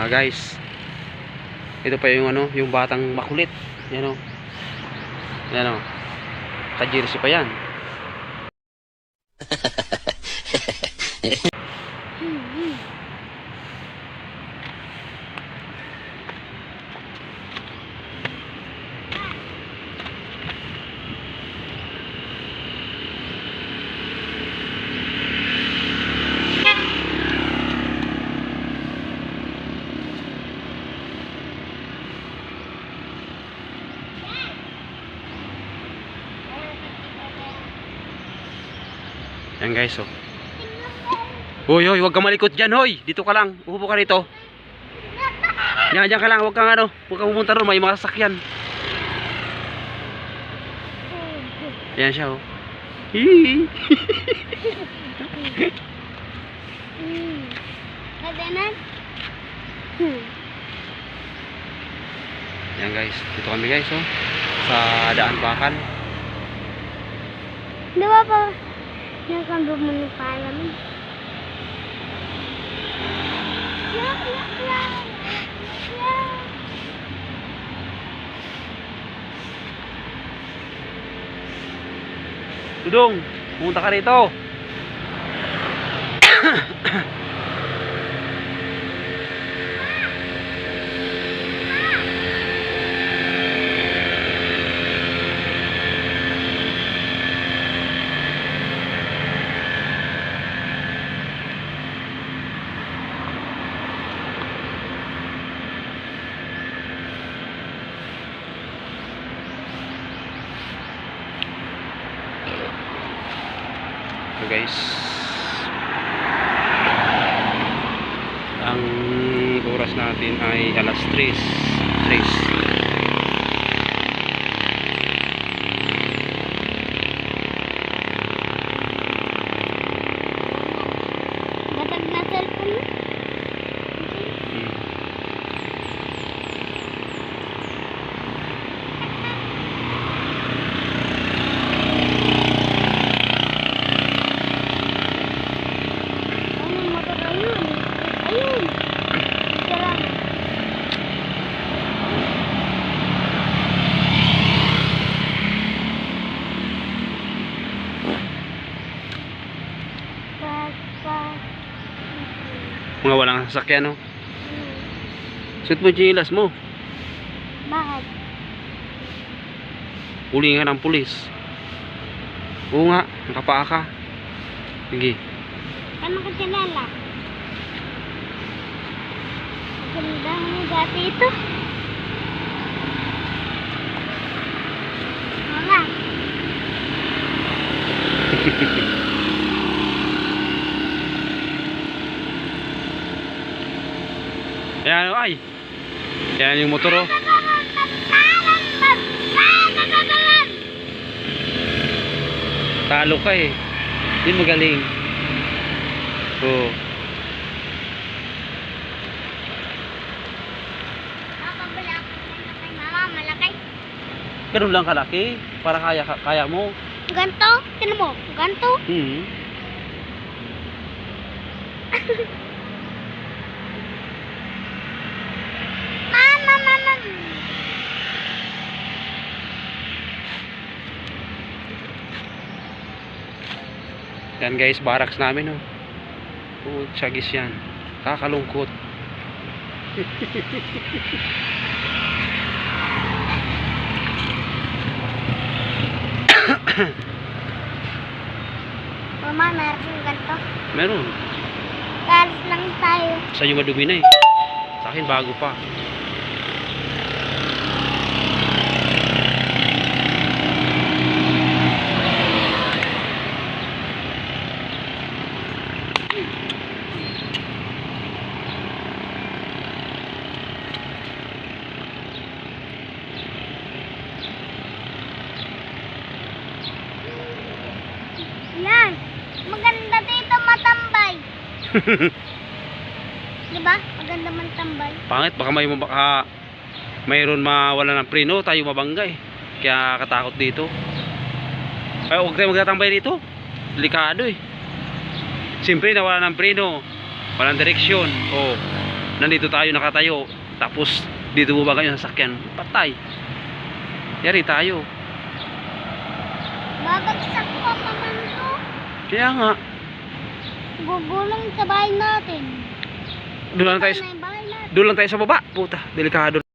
guys, ito pa yung ano, yung batang makulit. Yan o. Yan o. Ka-jersey pa yan. Yan guys, oh. Hoy, hoy, huwag kang malikot dyan, hoy. Dito ka lang, upo ka rito. Yan, dyan ka lang, huwag kang ano, huwag kang pumunta ron, may mga sasakyan. Yan siya, oh. Hihihi. Yan guys, dito kami guys, oh. Sa daan bakal. Di ba pa? Nakang bumulong pa namin. Tudong, pumunta ka rito. So guys, ang oras natin ay alas 3. Batag na cellphone mo? Mga walang sasakyan, no? Suot mo chinelas mo. Bakit? Uli nga ng pulis. Oo nga, nakapaa ka. Sige. Kano ka sinala? Ganda mo dati ito. Mama. Ayan, ay. Ayan yung motor, oh. Talo ka eh. Hindi magaling. Oh. Nakabala ako ng kay mama, malaki. Ganun lang kalaki. Para kaya mo. Ganto? Tinan mo, ganto? Mama. Yan guys, barracks namin, oh. Oh, tsagis yan. Kakalungkot. Mama, meron kang ganto. Meron. Kalis lang tayo. Sa inyo madumi na eh. Sa akin bago pa. Yan. Maganda dito matambay. Diba? Maganda man tambay. Pangit, baka mayroon mawala ng preno, tayo mabangga eh. Kaya katakot dito. Ay, huwag tayo magtatambay dito. Delikado eh. Siyempre nawala ng preno, walang direksyon. Oh, nandito tayo nakatayo, tapos dito bumaba yung sasakyan, patay. Yari tayo. Babagsak ko naman to. Kaya nga, Gugulong sa bahay natin. doon lang tayo, Ano yung bahay natin? doon lang tayo sa baba. Puta, delikado.